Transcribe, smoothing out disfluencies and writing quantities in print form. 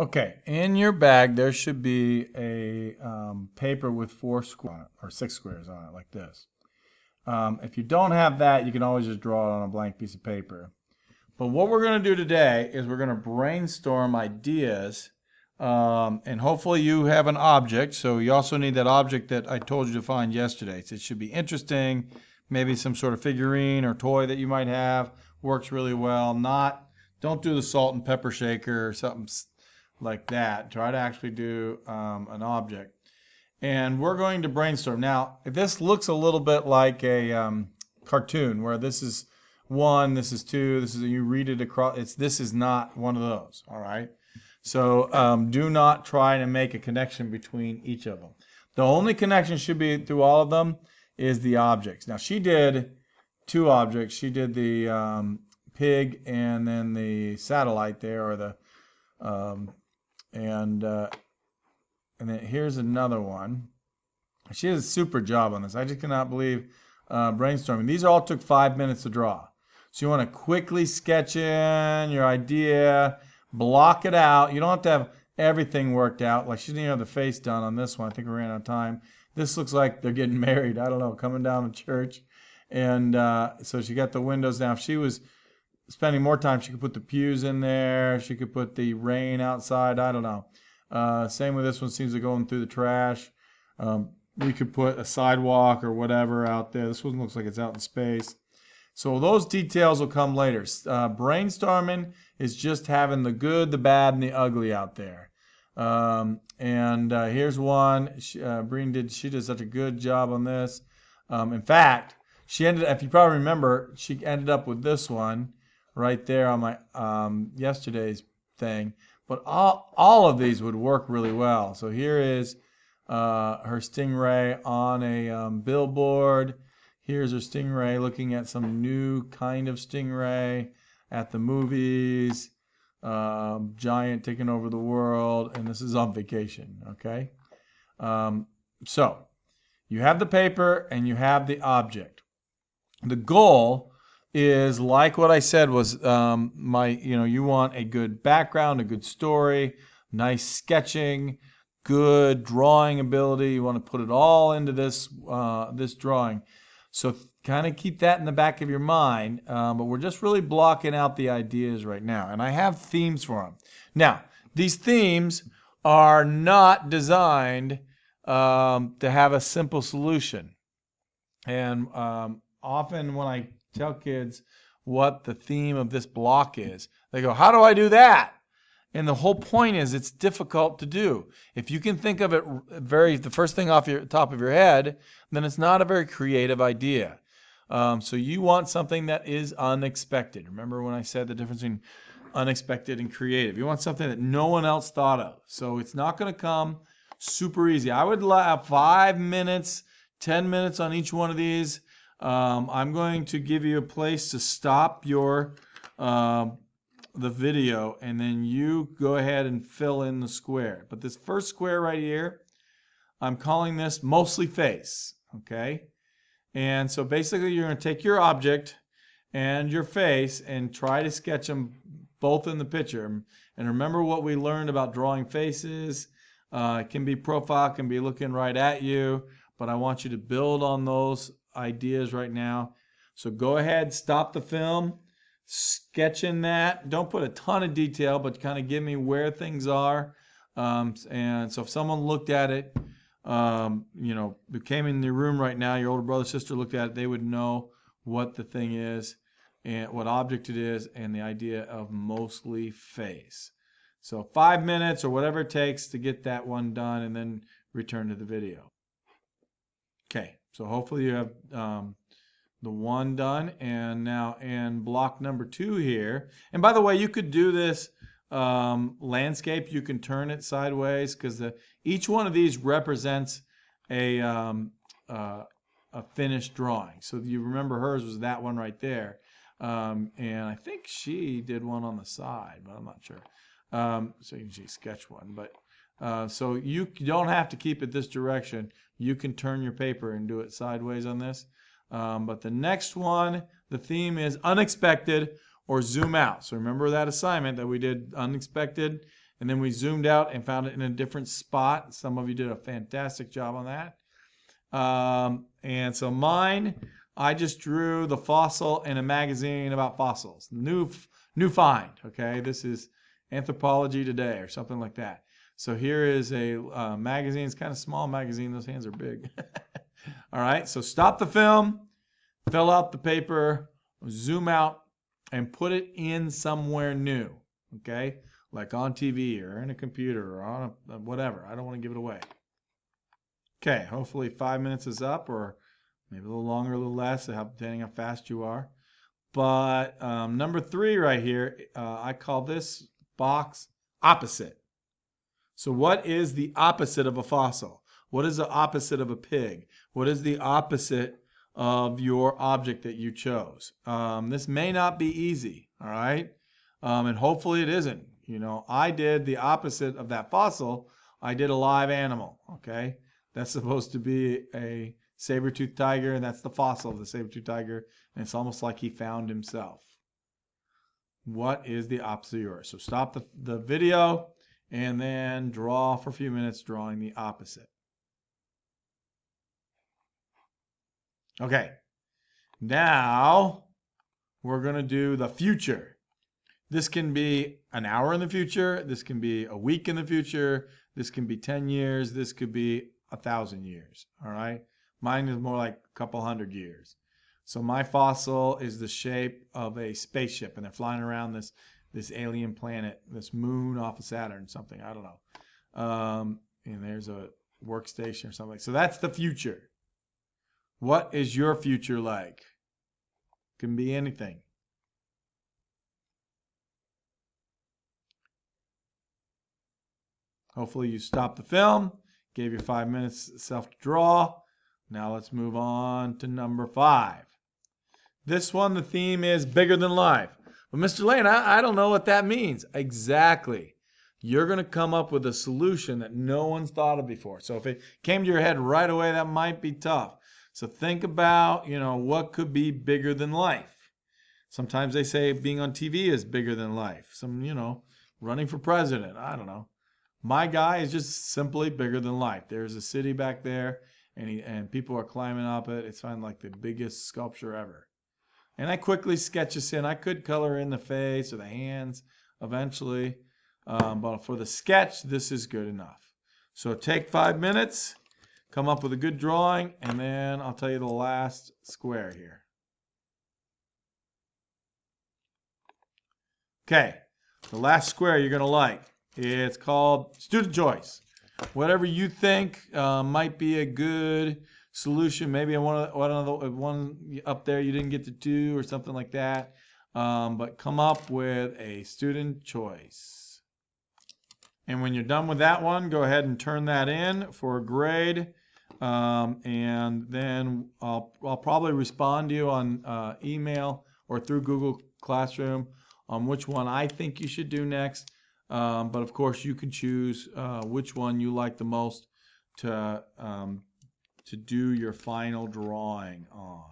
Okay, in your bag there should be a paper with 4 squares on it, or 6 squares on it, like this. If you don't have that, you can always just draw it on a blank piece of paper. But what we're going to do today is we're going to brainstorm ideas, and hopefully you have an object. So you also need that object that I told you to find yesterday. So it should be interesting, maybe some sort of figurine or toy that you might have. Works really well. Don't do the salt and pepper shaker or something like that. Try to actually do an object. And we're going to brainstorm. Now, this looks a little bit like a cartoon where this is 1, this is 2, this is, you read it across. This is not one of those, all right? So do not try to make a connection between each of them. The only connection should be through all of them is the objects. Now, she did 2 objects. She did the pig and then the satellite there, or the and then here's another one. She did a super job on this. I just cannot believe brainstorming. These all took 5 minutes to draw. So you want to quickly sketch in your idea, block it out. You don't have to have everything worked out. Like, she didn't even have the face done on this one. I think we ran out of time. This looks like they're getting married. I don't know, coming down to church. And so she got the windows down. If she was spending more time, she could put the pews in there. She could put the rain outside. I don't know. Same with this one. Seems to be going through the trash. We could put a sidewalk or whatever out there. This one looks like it's out in space. So those details will come later. Brainstorming is just having the good, the bad, and the ugly out there. Here's one. She did such a good job on this. In fact, if you probably remember, she ended up with this one right there on my yesterday's thing. But all of these would work really well. So here is her stingray on a billboard. Here's her stingray looking at some new kind of stingray at the movies. Giant taking over the world, and this is on vacation, okay? So you have the paper and you have the object. The goal is, like what I said, was you want a good background, a good story, nice sketching, good drawing ability. You want to put it all into this drawing. So kind of keep that in the back of your mind, but we're just really blocking out the ideas right now. And I have themes for them. Now, these themes are not designed to have a simple solution. And often when I tell kids what the theme of this block is, they go, "How do I do that?" And the whole point is, it's difficult to do. If you can think of it the first thing off your top of your head, then it's not a very creative idea. So you want something that is unexpected. Remember when I said the difference between unexpected and creative? You want something that no one else thought of. So it's not going to come super easy. I would have 5 minutes, 10 minutes on each one of these. I'm going to give you a place to stop the video, and then you go ahead and fill in the square. But this first square right here, I'm calling this mostly face, okay? And so basically you're going to take your object and your face and try to sketch them both in the picture. And remember what we learned about drawing faces. It can be profile, can be looking right at you, but I want you to build on those ideas right now. So go ahead, stop the film, sketch in that. Don't put a ton of detail, but kind of give me where things are. And so if someone looked at it, who came in the room right now, your older brother, sister looked at it, they would know what the thing is and what object it is, and the idea of mostly face. So 5 minutes or whatever it takes to get that one done, and then return to the video. Okay, so hopefully you have the one done, and now in block number 2 here. And by the way, you could do this landscape. You can turn it sideways, because each one of these represents a finished drawing. So you remember hers was that one right there, and I think she did one on the side, but I'm not sure. So you can sketch one, but so you don't have to keep it this direction. You can turn your paper and do it sideways on this. But the next one, the theme is unexpected or zoom out. So remember that assignment that we did, unexpected, and then we zoomed out and found it in a different spot. Some of you did a fantastic job on that. And so mine, I just drew the fossil in a magazine about fossils. New find, okay? This is Anthropology Today or something like that. So here is a magazine. It's kind of small magazine. Those hands are big. All right, so stop the film, fill out the paper, zoom out, and put it in somewhere new, okay? Like on TV or in a computer or on a whatever. I don't want to give it away. Okay, hopefully 5 minutes is up, or maybe a little longer, a little less, depending how fast you are. But number 3 right here, I call this box opposite. So what is the opposite of a fossil? What is the opposite of a pig? What is the opposite of your object that you chose? This may not be easy, all right? And hopefully it isn't. You know, I did the opposite of that fossil. I did a live animal, okay? That's supposed to be a saber-toothed tiger, and that's the fossil of the saber-toothed tiger, and it's almost like he found himself. What is the opposite of yours? So stop the video and then draw for a few minutes drawing the opposite. Okay, now we're going to do the future. This can be an hour in the future. This can be a week in the future. This can be 10 years. This could be 1,000 years, all right? Mine is more like a couple hundred years. So my fossil is the shape of a spaceship, and they're flying around this alien planet, this moon off of Saturn, something, I don't know. And there's a workstation or something. So that's the future. What is your future like? Can be anything. Hopefully you stopped the film, gave your 5 minutes self to draw. Now let's move on to number 5. This one, the theme is bigger than life. But Mr. Lane, I don't know what that means. Exactly. You're going to come up with a solution that no one's thought of before. So if it came to your head right away, that might be tough. So think about, what could be bigger than life. Sometimes they say being on TV is bigger than life. Some, running for president. I don't know. My guy is just simply bigger than life. There's a city back there, and people are climbing up it. It's found like the biggest sculpture ever. And I quickly sketch this in. I could color in the face or the hands eventually, but for the sketch, this is good enough. So take 5 minutes, come up with a good drawing, and then I'll tell you the last square here. Okay, the last square you're going to like. It's called student choice. Whatever you think might be a good solution. Maybe one up there you didn't get to do or something like that. But come up with a student choice. And when you're done with that one, go ahead and turn that in for a grade. And then I'll probably respond to you on email or through Google Classroom on which one I think you should do next. But of course, you can choose which one you like the most to do your final drawing on.